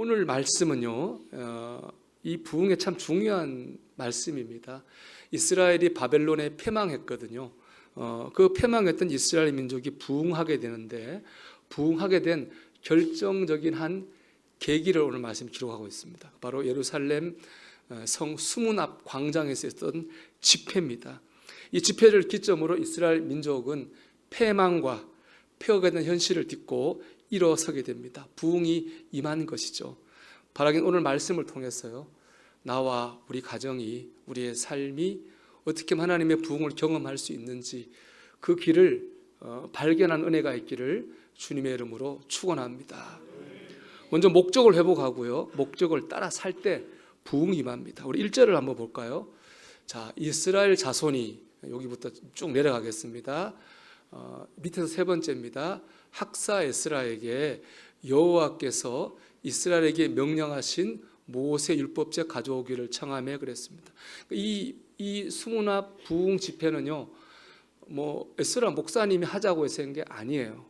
오늘 말씀은요, 이 부흥에 참 중요한 말씀입니다. 이스라엘이 바벨론에 패망했거든요. 그 패망했던 이스라엘 민족이 부흥하게 되는데, 부흥하게 된 결정적인 한 계기를 오늘 말씀 기록하고 있습니다. 바로 예루살렘 성 수문 앞 광장에서 있었던 집회입니다. 이 집회를 기점으로 이스라엘 민족은 패망과 폐허가 된 현실을 딛고 일어서게 됩니다. 부흥이 임한 것이죠. 바라긴 오늘 말씀을 통해서요, 나와 우리 가정이, 우리의 삶이 어떻게 하나님의 부흥을 경험할 수 있는지 그 길을 발견한 은혜가 있기를 주님의 이름으로 축원합니다. 먼저 목적을 회복하고요, 목적을 따라 살 때 부흥이 임합니다. 우리 1절을 한번 볼까요? 자, 이스라엘 자손이, 여기부터 쭉 내려가겠습니다. 밑에서 세 번째입니다. 학사 에스라에게 여호와께서 이스라엘에게 명령하신 모세 율법책 가져오기를 청하며 그랬습니다. 이 수문앞 부흥 집회는요, 에스라 목사님이 하자고 해서 한 게 아니에요.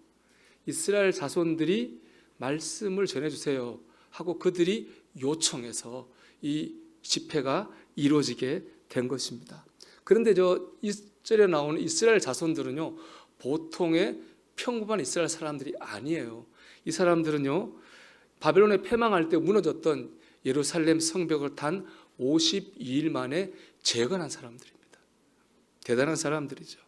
이스라엘 자손들이 말씀을 전해주세요 하고 그들이 요청해서 이 집회가 이루어지게 된 것입니다. 그런데 저 1절에 나오는 이스라엘 자손들은요, 보통의 평범한 이스라엘 사람들이 아니에요. 이 사람들은요, 바벨론에 패망할 때 무너졌던 예루살렘 성벽을 단 52일 만에 재건한 사람들입니다. 대단한 사람들이죠.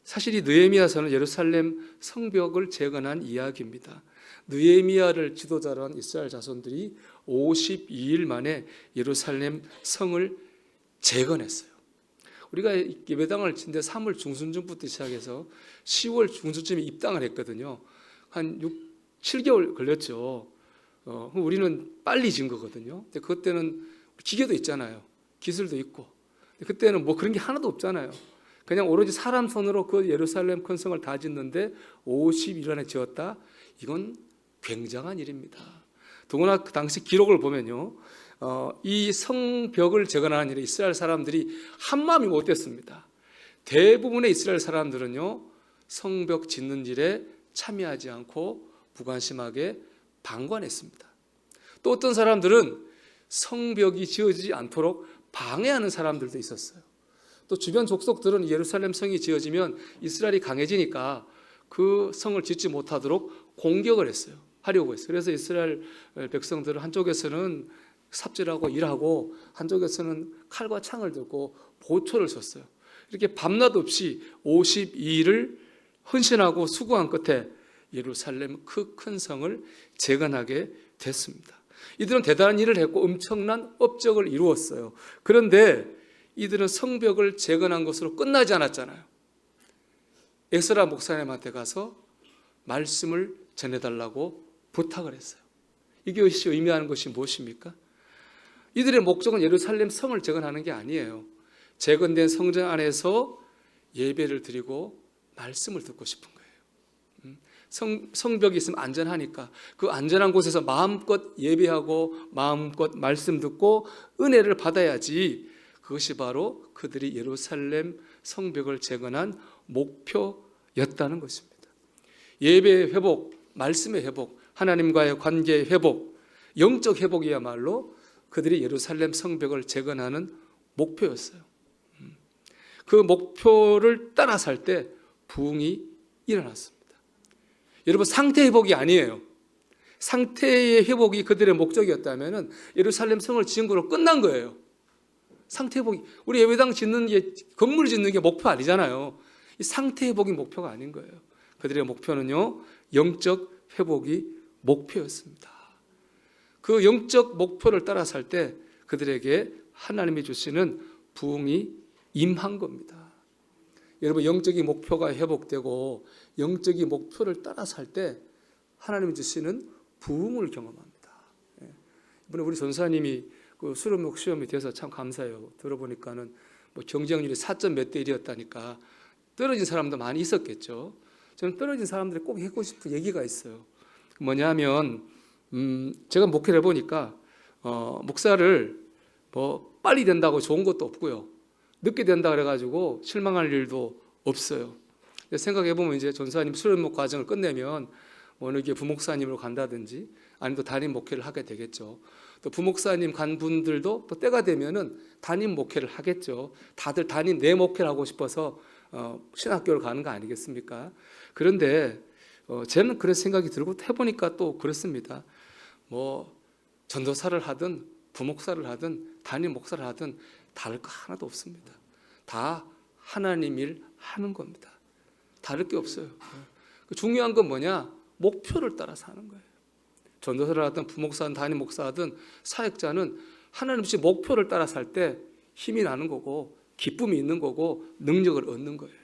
사실 이 느헤미야서는 예루살렘 성벽을 재건한 이야기입니다. 느헤미야를 지도자로 한 이스라엘 자손들이 52일 만에 예루살렘 성을 재건했어요. 우리가 예배당을 진데 3월 중순쯤부터 시작해서 10월 중순쯤에 입당을 했거든요. 한 7개월 걸렸죠. 우리는 빨리 진 거거든요. 근데 그때는 기계도 있잖아요. 기술도 있고. 그때는 그런 게 하나도 없잖아요. 그냥 오로지 사람 손으로 그 예루살렘 큰 성을 다 짓는데 50일 안에 지었다? 이건 굉장한 일입니다. 더구나 그 당시 기록을 보면요, 이 성벽을 재건하는 일에 이스라엘 사람들이 한마음이 못 됐습니다. 대부분의 이스라엘 사람들은요, 성벽 짓는 일에 참여하지 않고 무관심하게 방관했습니다. 또 어떤 사람들은 성벽이 지어지지 않도록 방해하는 사람들도 있었어요. 또 주변 족속들은 예루살렘 성이 지어지면 이스라엘이 강해지니까 그 성을 짓지 못하도록 공격을 하려고 했어요. 그래서 이스라엘 백성들은 한쪽에서는 삽질하고 일하고 한쪽에서는 칼과 창을 들고 보초를 섰어요. 이렇게 밤낮 없이 52일을 헌신하고 수고한 끝에 예루살렘 그 큰 성을 재건하게 됐습니다. 이들은 대단한 일을 했고 엄청난 업적을 이루었어요. 그런데 이들은 성벽을 재건한 것으로 끝나지 않았잖아요. 에스라 목사님한테 가서 말씀을 전해달라고 부탁을 했어요. 이것이 의미하는 것이 무엇입니까? 이들의 목적은 예루살렘 성을 재건하는 게 아니에요. 재건된 성전 안에서 예배를 드리고 말씀을 듣고 싶은 거예요. 성벽이 있으면 안전하니까 그 안전한 곳에서 마음껏 예배하고 마음껏 말씀 듣고 은혜를 받아야지. 그것이 바로 그들이 예루살렘 성벽을 재건한 목표였다는 것입니다. 예배의 회복, 말씀의 회복, 하나님과의 관계의 회복, 영적 회복이야말로 그들이 예루살렘 성벽을 재건하는 목표였어요. 그 목표를 따라 살 때 부흥이 일어났습니다. 여러분, 상태 회복이 아니에요. 상태의 회복이 그들의 목적이었다면 예루살렘 성을 지은 거로 끝난 거예요. 상태 회복이, 우리 예배당 짓는 게, 건물 짓는 게 목표 아니잖아요. 이 상태 회복이 목표가 아닌 거예요. 그들의 목표는요, 영적 회복이 목표였습니다. 그 영적 목표를 따라 살 때 그들에게 하나님이 주시는 부흥이 임한 겁니다. 여러분, 영적인 목표가 회복되고 영적인 목표를 따라 살 때 하나님이 주시는 부흥을 경험합니다. 이번에 우리 전사님이 그 수련목 시험이 돼서 참 감사해요. 들어보니까는 경쟁률이 4점 몇 대 1이었다니까 떨어진 사람도 많이 있었겠죠. 저는 떨어진 사람들이 꼭 하고 싶은 얘기가 있어요. 뭐냐면 제가 목회를 해보니까 목사를 빨리 된다고 좋은 것도 없고요, 늦게 된다 그래가지고 실망할 일도 없어요. 생각해보면 이제 전사님 수련목 과정을 끝내면 어느 게 부목사님으로 간다든지 아니면 또 담임 목회를 하게 되겠죠. 또 부목사님 간분들도 또 때가 되면은 담임 목회를 하겠죠. 다들 담임 내 목회를 하고 싶어서 신학교를 가는 거 아니겠습니까? 그런데 저는 그런 생각이 들고 해보니까 또 그렇습니다. 뭐 전도사를 하든 부목사를 하든 담임 목사를 하든 다를 거 하나도 없습니다. 다 하나님 일 하는 겁니다. 다를 게 없어요. 중요한 건 뭐냐? 목표를 따라 사는 거예요. 전도사를 하든 부목사든 담임 목사든 사역자는 하나님 없이 목표를 따라 살 때 힘이 나는 거고 기쁨이 있는 거고 능력을 얻는 거예요.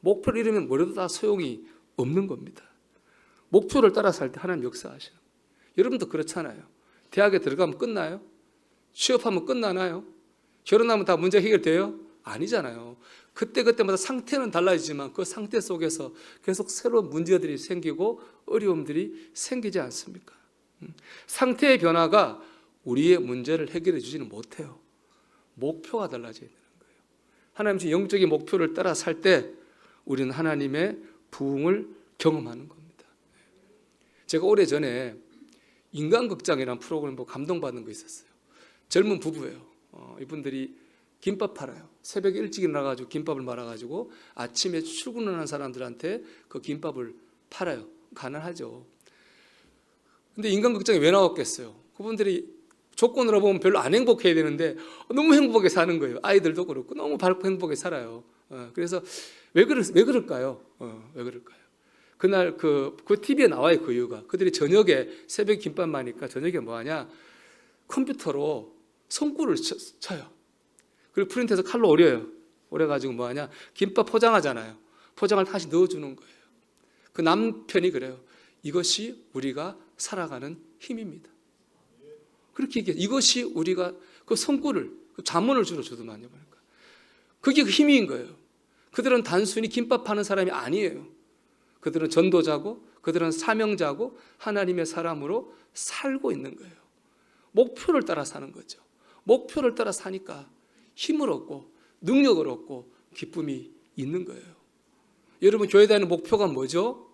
목표를 잃으면 뭐라도 다 소용이 없는 겁니다. 목표를 따라 살 때 하나님 역사하시는 거예요. 여러분도 그렇잖아요. 대학에 들어가면 끝나요? 취업하면 끝나나요? 결혼하면 다 문제 해결돼요? 아니잖아요. 그때마다 상태는 달라지지만 그 상태 속에서 계속 새로운 문제들이 생기고 어려움들이 생기지 않습니까? 상태의 변화가 우리의 문제를 해결해 주지는 못해요. 목표가 달라져야 되는 거예요. 하나님의 영적인 목표를 따라 살 때 우리는 하나님의 부흥을 경험하는 겁니다. 제가 오래전에 인간극장이라는 프로그램 보고 감동받는 거 있었어요. 젊은 부부예요. 이분들이 김밥 팔아요. 새벽에 일찍 일어나가지고 김밥을 말아가지고 아침에 출근하는 사람들한테 그 김밥을 팔아요. 가난하죠. 근데 인간극장에 왜 나왔겠어요? 그분들이 조건으로 보면 별로 안 행복해야 되는데 너무 행복하게 사는 거예요. 아이들도 그렇고 너무 밝고 행복하게 살아요. 그래서 왜 그럴까요? 왜 그럴까요? 그날 그 TV에 나와요. 그 이유가 그들이 저녁에 새벽 김밥 마니까 저녁에 뭐 하냐? 컴퓨터로 손구를 쳐요. 그리고 프린트해서 칼로 오려요. 오려가지고 뭐 하냐? 김밥 포장하잖아요. 포장을 다시 넣어주는 거예요. 그 남편이 그래요. 이것이 우리가 살아가는 힘입니다. 그렇게 얘기해요. 이것이 우리가 그 손구를 그 자문을 주로 주더만요. 그러니까 그게 그 힘인 거예요. 그들은 단순히 김밥 파는 사람이 아니에요. 그들은 전도자고 그들은 사명자고 하나님의 사람으로 살고 있는 거예요. 목표를 따라 사는 거죠. 목표를 따라 사니까 힘을 얻고 능력을 얻고 기쁨이 있는 거예요. 여러분 교회 다니는 목표가 뭐죠?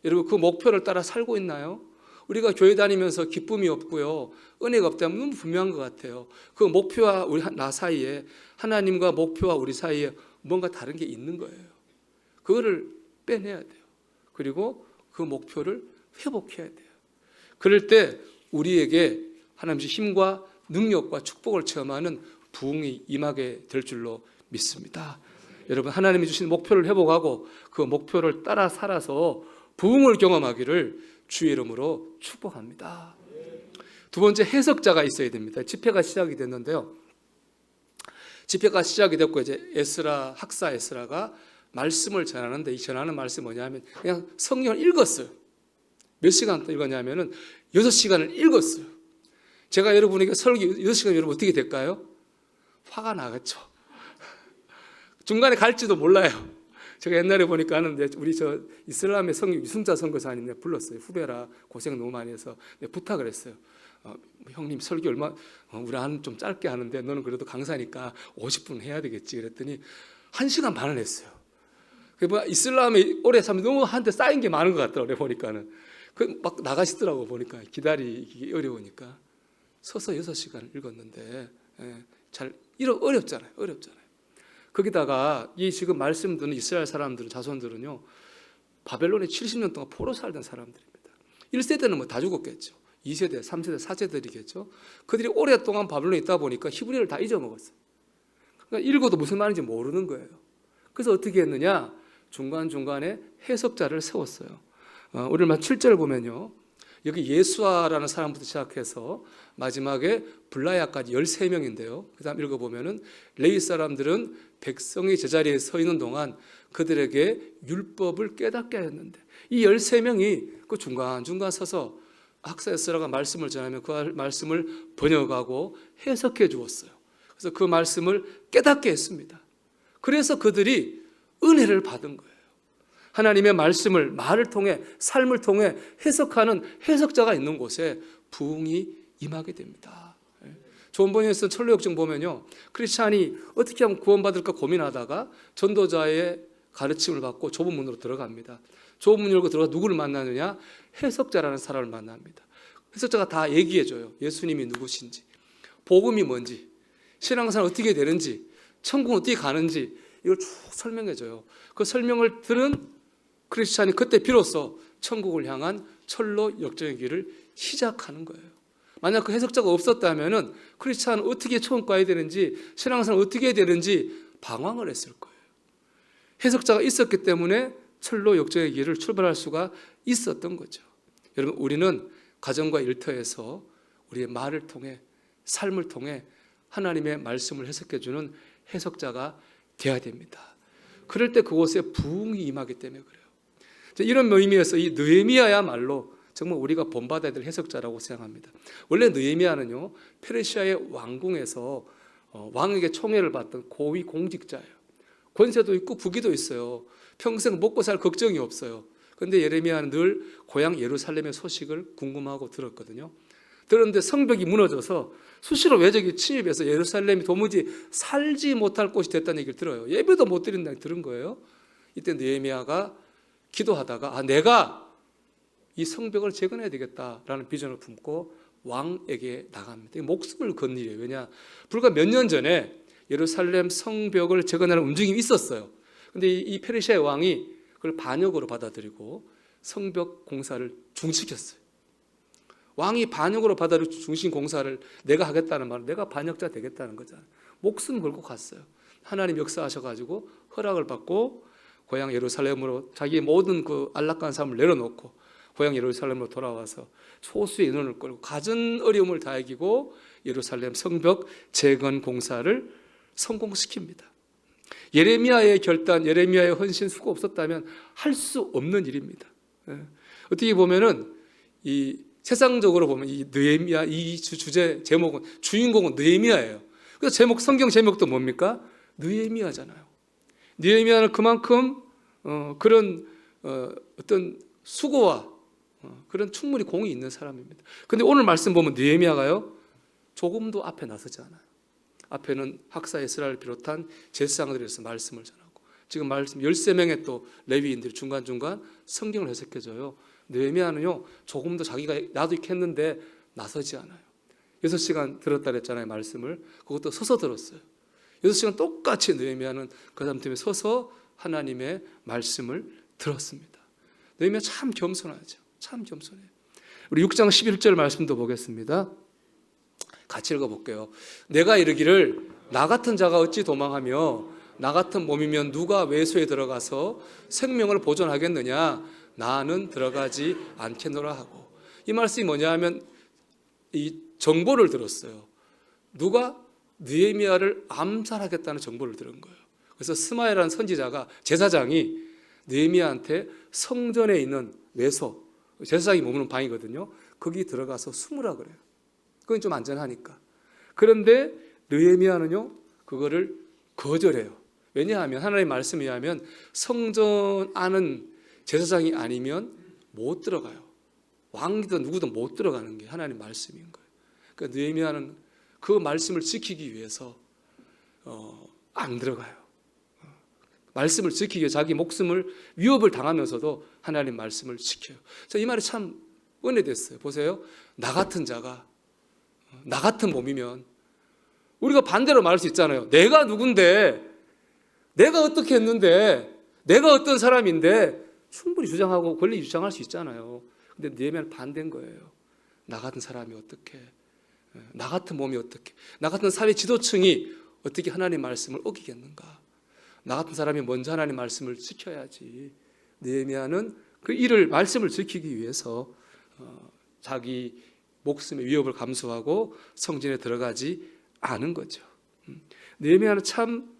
여러분 그 목표를 따라 살고 있나요? 우리가 교회 다니면서 기쁨이 없고요, 은혜가 없다면 너무 분명한 것 같아요. 그 목표와 나 사이에, 하나님과 목표와 우리 사이에 뭔가 다른 게 있는 거예요. 그거를 빼내야 돼요. 그리고 그 목표를 회복해야 돼요. 그럴 때 우리에게 하나님의 힘과 능력과 축복을 체험하는 부흥이 임하게 될 줄로 믿습니다. 여러분 하나님이 주신 목표를 회복하고 그 목표를 따라 살아서 부흥을 경험하기를 주의 이름으로 축복합니다. 두 번째, 해석자가 있어야 됩니다. 집회가 시작이 됐는데요. 집회가 시작이 됐고 이제 에스라 학사 에스라가 말씀을 전하는데 이 전하는 말씀이 뭐냐면 그냥 성경을 읽었어요. 몇 시간 동안 읽었냐면은 6시간을 읽었어요. 제가 여러분에게 설교 6시간 여러분 어떻게 될까요? 화가 나겠죠. 중간에 갈지도 몰라요. 제가 옛날에 보니까 하는데 우리 저 이슬람의 성경 유승자 선교사님 내가 불렀어요. 후배라 고생 너무 많이 해서 내가 부탁을 했어요. 형님 설교 얼마 우리 한 좀 짧게 하는데 너는 그래도 강사니까 50분 해야 되겠지. 그랬더니 1시간 반을 했어요. 이슬람에 오래 살면 너무 한테 쌓인 게 많은 것 같더라고요. 보니까는 막 나가시더라고. 보니까 기다리기 어려우니까 서서 6시간을 읽었는데 잘 어렵잖아요. 거기다가 이 지금 말씀 듣는 이스라엘 사람들은 자손들은요 바벨론에 70년 동안 포로 살던 사람들입니다. 1세대는 뭐 다 죽었겠죠. 2세대, 3세대, 4세들이겠죠. 그들이 오랫동안 바벨론에 있다 보니까 히브리어를 다 잊어먹었어요. 그러니까 읽어도 무슨 말인지 모르는 거예요. 그래서 어떻게 했느냐? 중간중간에 해석자를 세웠어요. 오늘 7절을 보면요. 여기 예수아라는 사람부터 시작해서 마지막에 블라야까지 13명인데요. 그 다음 읽어보면은 레위 사람들은 백성이 제자리에 서 있는 동안 그들에게 율법을 깨닫게 하였는데 이 13명이 그 중간중간 서서 학사 에스라가 말씀을 전하면 그 말씀을 번역하고 해석해 주었어요. 그래서 그 말씀을 깨닫게 했습니다. 그래서 그들이 은혜를 받은 거예요. 하나님의 말씀을 말을 통해 삶을 통해 해석하는 해석자가 있는 곳에 부흥이 임하게 됩니다. 존 버니에서 철로역정 보면요, 크리스찬이 어떻게 하면 구원받을까 고민하다가 전도자의 가르침을 받고 좁은 문으로 들어갑니다. 좁은 문 열고 들어가 누구를 만나느냐? 해석자라는 사람을 만납니다. 해석자가 다 얘기해줘요. 예수님이 누구신지, 복음이 뭔지, 신앙생활 어떻게 되는지, 천국은 어떻게 가는지 이걸 쭉 설명해줘요. 그 설명을 들은 크리스찬이 그때 비로소 천국을 향한 철로 역정의 길을 시작하는 거예요. 만약 그 해석자가 없었다면 크리스찬은 어떻게 천국 가야 되는지, 신앙생활 어떻게 해야 되는지 방황을 했을 거예요. 해석자가 있었기 때문에 철로 역정의 길을 출발할 수가 있었던 거죠. 여러분, 우리는 가정과 일터에서 우리의 말을 통해, 삶을 통해 하나님의 말씀을 해석해주는 해석자가 되어야 됩니다. 그럴 때 그곳에 부흥이 임하기 때문에 그래요. 이런 의미에서 이 느헤미야야말로 정말 우리가 본받아야 될 해석자라고 생각합니다. 원래 느헤미야는요, 페르시아의 왕궁에서 왕에게 총애를 받던 고위 공직자예요. 권세도 있고 부귀도 있어요. 평생 먹고 살 걱정이 없어요. 그런데 예레미야는 늘 고향 예루살렘의 소식을 궁금하고 들었거든요. 들었는데 성벽이 무너져서 수시로 외적이 침입해서 예루살렘이 도무지 살지 못할 곳이 됐다는 얘기를 들어요. 예배도 못 드린다는 얘기를 들은 거예요. 이때 느헤미야가 기도하다가 내가 이 성벽을 재건해야 되겠다라는 비전을 품고 왕에게 나갑니다. 목숨을 건 일이에요. 왜냐? 불과 몇 년 전에 예루살렘 성벽을 재건하는 움직임이 있었어요. 그런데 이 페르시아의 왕이 그걸 반역으로 받아들이고 성벽 공사를 중지시켰어요. 왕이 반역으로 받아들인 중심 공사를 내가 하겠다는 말은 내가 반역자 되겠다는 거잖아요. 목숨 걸고 갔어요. 하나님 역사하셔가지고 허락을 받고 고향 예루살렘으로 자기의 모든 그 안락한 삶을 내려놓고 고향 예루살렘으로 돌아와서 소수의 인원을 끌고 갖은 어려움을 다 이기고 예루살렘 성벽 재건 공사를 성공시킵니다. 예레미야의 결단, 예레미야의 헌신, 수고 없었다면 할 수 없는 일입니다. 어떻게 보면은 이 세상적으로 보면 이 느헤미야 이 주제 제목은 주인공은 느헤미야예요. 그래서 제목 성경 제목도 뭡니까? 느헤미야잖아요. 느헤미야는 그만큼 그런 어떤 수고와 그런 충분히 공이 있는 사람입니다. 그런데 오늘 말씀 보면 느헤미야가요 조금도 앞에 나서지 않아요. 앞에는 학사 에스라를 비롯한 제사장들에서 말씀을 전하고 지금 말씀 13명의 또 레위인들이 중간중간 성경을 해석해줘요. 느헤미야는요 조금도 자기가 나도 이렇게 했는데 나서지 않아요. 6시간 들었다 그랬잖아요. 말씀을. 그것도 서서 들었어요. 6시간 똑같이 느헤미야는 그 사람 때문에 서서 하나님의 말씀을 들었습니다. 느헤미야 참 겸손하죠. 참 겸손해요. 우리 6장 11절 말씀도 보겠습니다. 같이 읽어볼게요. 내가 이르기를 나 같은 자가 어찌 도망하며 나 같은 몸이면 누가 외소에 들어가서 생명을 보존하겠느냐. 나는 들어가지 않겠노라 하고. 이 말씀이 뭐냐 하면 이 정보를 들었어요. 누가 느헤미야를 암살하겠다는 정보를 들은 거예요. 그래서 스마야라는 선지자가 제사장이 느헤미야한테 성전에 있는 외소, 제사장이 머무는 방이거든요. 거기 들어가서 숨으라 그래요. 그건 좀 안전하니까. 그런데 느헤미야는요 그거를 거절해요. 왜냐하면 하나님의 말씀에 의하면 성전 안은 제사장이 아니면 못 들어가요. 왕이든 누구든 못 들어가는 게 하나님의 말씀인 거예요. 그러니까 느헤미야는 그 말씀을 지키기 위해서 안 들어가요. 말씀을 지키기 위해 자기 목숨을 위협을 당하면서도 하나님 말씀을 지켜요. 이 말이 참 은혜됐어요. 보세요. 나 같은 자가 나 같은 몸이면 우리가 반대로 말할 수 있잖아요. 내가 누군데, 내가 어떻게 했는데, 내가 어떤 사람인데 충분히 주장하고 권리 주장할 수 있잖아요. 근데 느헤미야는 반대인 거예요. 나 같은 사람이 어떻게, 나 같은 몸이 어떻게, 나 같은 사회 지도층이 어떻게 하나님 말씀을 어기겠는가. 나 같은 사람이 먼저 하나님 말씀을 지켜야지. 느헤미야는 그 일을 말씀을 지키기 위해서 자기 목숨의 위협을 감수하고 성전에 들어가지 않은 거죠. 느헤미야는 참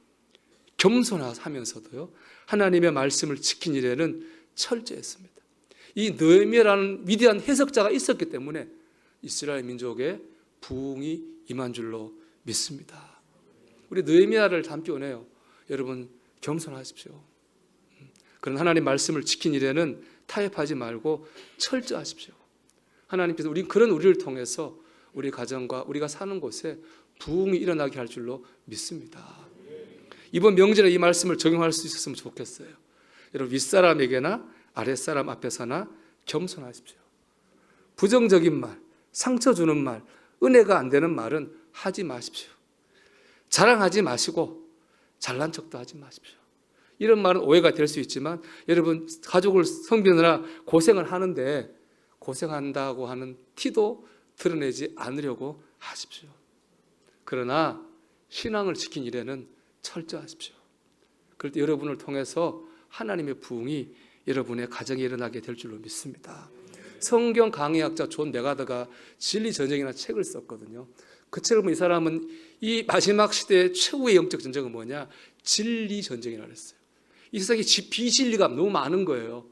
겸손하면서도요 하나님의 말씀을 지킨 일에는 철저했습니다. 이 느헤미야라는 위대한 해석자가 있었기 때문에 이스라엘 민족의 부흥이 임한 줄로 믿습니다. 우리 느헤미야를 담기 원해요. 여러분 겸손하십시오. 그런 하나님 말씀을 지킨 일에는 타협하지 말고 철저하십시오. 하나님께서 그런 우리를 통해서 우리 가정과 우리가 사는 곳에 부흥이 일어나게 할 줄로 믿습니다. 이번 명절에 이 말씀을 적용할 수 있었으면 좋겠어요. 여러분 윗사람에게나 아랫사람 앞에서나 겸손하십시오. 부정적인 말, 상처 주는 말, 은혜가 안 되는 말은 하지 마십시오. 자랑하지 마시고 잘난 척도 하지 마십시오. 이런 말은 오해가 될 수 있지만 여러분 가족을 섬기느라 고생을 하는데 고생한다고 하는 티도 드러내지 않으려고 하십시오. 그러나 신앙을 지킨 일에는 철저하십시오. 그럴 때 여러분을 통해서 하나님의 부흥이 여러분의 가정에 일어나게 될 줄로 믿습니다. 성경 강의학자 존 메가더가 진리 전쟁이라는 책을 썼거든요. 그 책을 보면 이 사람은 이 마지막 시대의 최후의 영적 전쟁은 뭐냐? 진리 전쟁이라고 했어요. 이 세상에 비진리가 너무 많은 거예요.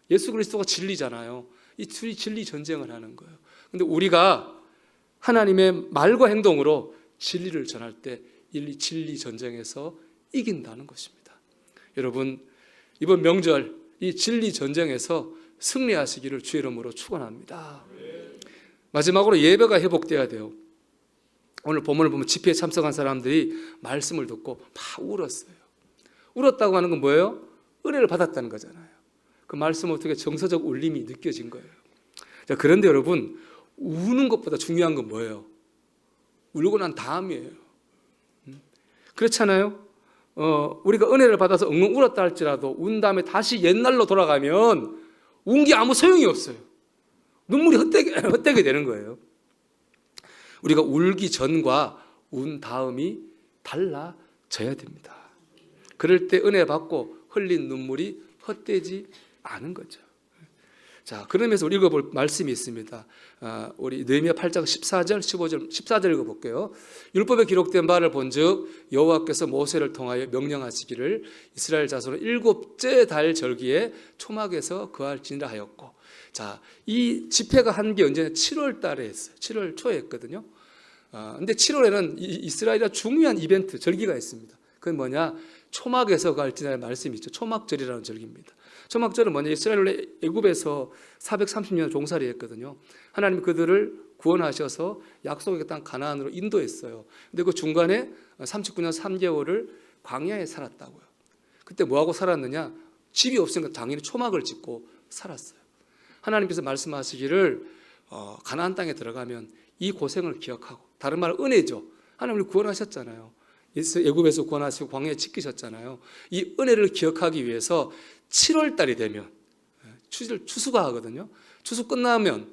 예수 그리스도가 진리잖아요. 이 둘이 진리 전쟁을 하는 거예요. 근데 우리가 하나님의 말과 행동으로 진리를 전할 때 이 진리 전쟁에서 이긴다는 것입니다. 여러분 이번 명절 이 진리 전쟁에서 승리하시기를 주의 이름으로 축원합니다. 마지막으로 예배가 회복돼야 돼요. 오늘 본문을 보면 집회에 참석한 사람들이 말씀을 듣고 막 울었어요. 울었다고 하는 건 뭐예요? 은혜를 받았다는 거잖아요. 그 말씀 어떻게 정서적 울림이 느껴진 거예요. 자, 그런데 여러분 우는 것보다 중요한 건 뭐예요? 울고 난 다음이에요. 그렇잖아요. 우리가 은혜를 받아서 엉엉 울었다 할지라도 운 다음에 다시 옛날로 돌아가면 운 게 아무 소용이 없어요. 눈물이 헛되게 되는 거예요. 우리가 울기 전과 운 다음이 달라져야 됩니다. 그럴 때 은혜 받고 흘린 눈물이 헛되지 않은 거죠. 자, 그러면서 우리 읽어볼 말씀이 있습니다. 우리 느헤미야 8장 14절, 15절, 14절 읽어볼게요. 율법에 기록된 바를 본즉 여호와께서 모세를 통하여 명령하시기를 이스라엘 자손은 7째 달 절기에 초막에서 거할지니라 하였고, 자, 이 집회가 한 게 언제냐? 7월 달에 했어요. 7월 초에 했거든요. 근데 7월에는 이스라엘의 중요한 이벤트, 절기가 있습니다. 그건 뭐냐? 초막에서 거할지니라는 말씀이 있죠. 초막절이라는 절기입니다. 초막절은 뭐냐? 이스라엘 애굽에서 430년 종살이 했거든요. 하나님이 그들을 구원하셔서 약속의 땅 가나안으로 인도했어요. 근데 그 중간에 39년 3개월을 광야에 살았다고요. 그때 뭐하고 살았느냐? 집이 없으니까 당연히 초막을 짓고 살았어요. 하나님께서 말씀하시기를 가나안 땅에 들어가면 이 고생을 기억하고, 다른 말로 은혜죠. 하나님을 구원하셨잖아요. 애굽에서 구원하시고 광야에 지키셨잖아요. 이 은혜를 기억하기 위해서 7월 달이 되면 추수가 하거든요. 추수 끝나면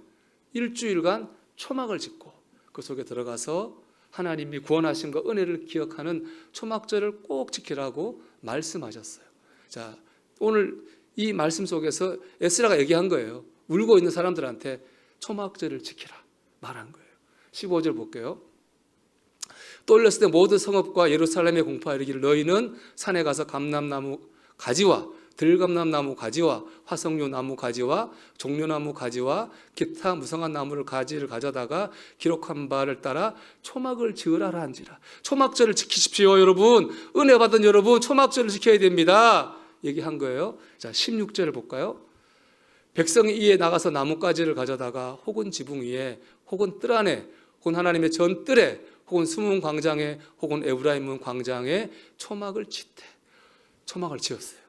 일주일간 초막을 짓고 그 속에 들어가서 하나님이 구원하신 거 은혜를 기억하는 초막절을 꼭 지키라고 말씀하셨어요. 자, 오늘 이 말씀 속에서 에스라가 얘기한 거예요. 울고 있는 사람들한테 초막절을 지키라 말한 거예요. 15절 볼게요. 또 올렸을 때 모든 성읍과 예루살렘에 공포하여 이르기를 너희는 산에 가서 감람나무 가지와 들감람나무 가지와 화석류 나무 가지와 종려나무 가지와 기타 무성한 나무를 가지를 가져다가 기록한 바를 따라 초막을 지으라 한지라. 초막절을 지키십시오. 여러분, 은혜 받은 여러분, 초막절을 지켜야 됩니다. 얘기한 거예요. 자, 16절을 볼까요? 백성이 이에 나가서 나뭇가지를 가져다가 혹은 지붕 위에 혹은 뜰 안에 혹은 하나님의 전뜰에 혹은 수문 광장에 혹은 에브라임 광장에 초막을 짓되, 초막을 지었어요.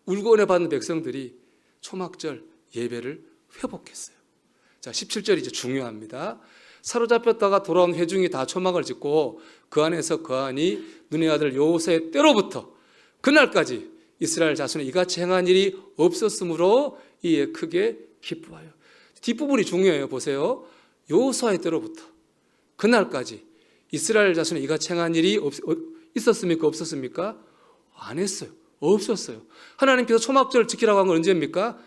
울고 은혜 받는 백성들이 초막절 예배를 회복했어요. 자, 17절이 이제 중요합니다. 사로잡혔다가 돌아온 회중이 다 초막을 짓고 그 안에서 거하니 눈의 아들 여호수아의 때로부터 그날까지 이스라엘 자손이 이같이 행한 일이 없었으므로 이에 크게 기뻐하여. 뒷부분이 중요해요. 보세요. 여호수아의 때로부터 그날까지 이스라엘 자손이 이같이 행한 일이 있었습니까? 없었습니까? 안 했어요. 없었어요. 하나님께서 초막절을 지키라고 한 건 언제입니까?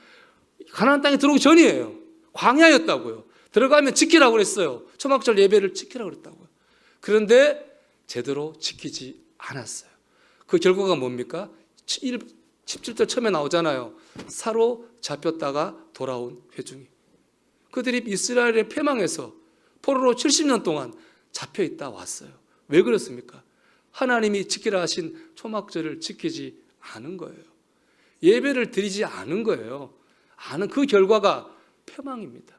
가나안 땅에 들어오기 전이에요. 광야였다고요. 들어가면 지키라고 그랬어요. 초막절 예배를 지키라고 그랬다고요. 그런데 제대로 지키지 않았어요. 그 결과가 뭡니까? 17절 처음에 나오잖아요. 사로잡혔다가 돌아온 회중이. 그들이 이스라엘의 패망에서 포로로 70년 동안 잡혀있다 왔어요. 왜 그렇습니까? 하나님이 지키라 하신 초막절을 지키지 않은 거예요. 예배를 드리지 않은 거예요. 그 결과가 패망입니다.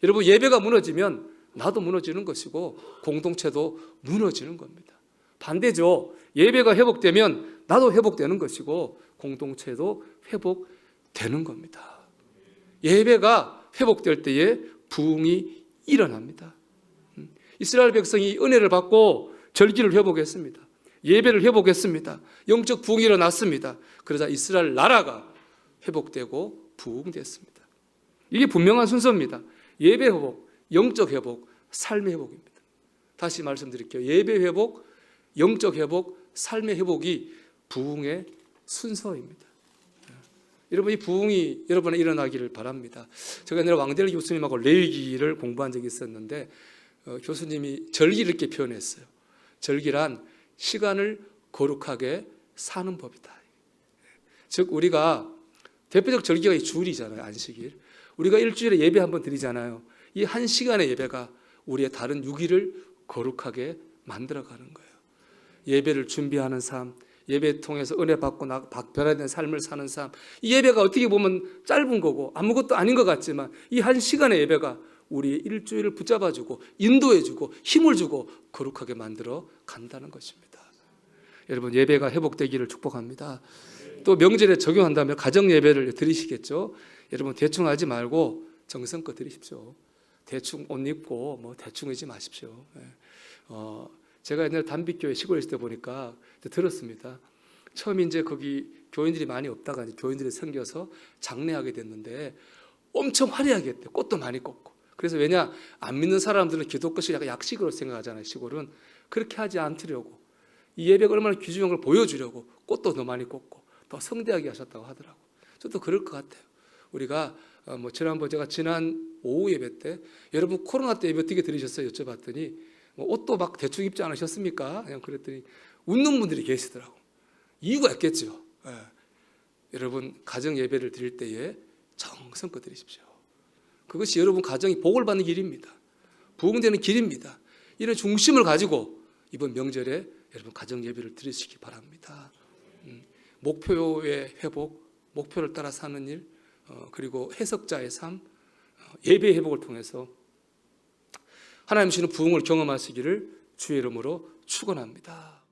여러분, 예배가 무너지면 나도 무너지는 것이고 공동체도 무너지는 겁니다. 반대죠. 예배가 회복되면 나도 회복되는 것이고 공동체도 회복되는 겁니다. 예배가 회복될 때에 부흥이 일어납니다. 이스라엘 백성이 은혜를 받고 절기를 회복했습니다. 예배를 회복했습니다. 영적 부흥이 일어났습니다. 그러자 이스라엘 나라가 회복되고 부흥됐습니다. 이게 분명한 순서입니다. 예배 회복, 영적 회복, 삶의 회복입니다. 다시 말씀드릴게요. 예배 회복, 영적 회복, 삶의 회복이 부흥의 순서입니다. 여러분, 이 부흥이 여러분에 일어나기를 바랍니다. 제가 옛날에 왕델 교수님하고 레위기를 공부한 적이 있었는데 교수님이 절기를 이렇게 표현했어요. 절기란 시간을 거룩하게 사는 법이다. 즉 우리가 대표적 절기가 이 주일이잖아요. 안식일. 우리가 일주일에 예배 한번 드리잖아요. 이 한 시간의 예배가 우리의 다른 6일을 거룩하게 만들어가는 거예요. 예배를 준비하는 삶, 예배 통해서 은혜 받고 변화된 삶을 사는 삶. 이 예배가 어떻게 보면 짧은 거고 아무것도 아닌 것 같지만 이 한 시간의 예배가 우리의 일주일을 붙잡아주고 인도해주고 힘을 주고 거룩하게 만들어 간다는 것입니다. 여러분, 예배가 회복되기를 축복합니다. 또 명절에 적용한다면 가정 예배를 드리시겠죠. 여러분, 대충 하지 말고 정성껏 드리십시오. 대충 옷 입고 뭐 대충 하지 마십시오. 제가 옛날에 단빛교회 시골에 있을 때 보니까 들었습니다. 처음 이제 거기 교인들이 많이 없다가 교인들이 생겨서 장례하게 됐는데 엄청 화려하게 했대요. 꽃도 많이 꽂고. 그래서 왜냐, 안 믿는 사람들은 기독교식 약간 약식으로 생각하잖아요. 시골은 그렇게 하지 않으려고 이 예배가 얼마나 귀중한 걸 보여주려고 꽃도 더 많이 꽂고 더 성대하게 하셨다고 하더라고. 저도 그럴 것 같아요. 우리가 지난번 제가 지난 오후 예배 때 여러분 코로나 때 예배 어떻게 드리셨어요? 여쭤봤더니 옷도 막 대충 입지 않으셨습니까? 그냥 그랬더니 웃는 분들이 계시더라고. 이유가 있겠죠. 여러분 가정 예배를 드릴 때에 정성껏 드리십시오. 그것이 여러분 가정이 복을 받는 길입니다. 부흥되는 길입니다. 이런 중심을 가지고 이번 명절에 여러분 가정 예배를 드리시기 바랍니다. 목표의 회복, 목표를 따라 사는 일, 그리고 해석자의 삶, 예배 회복을 통해서 하나님 주시는 부흥을 경험하시기를 주의 이름으로 축원합니다.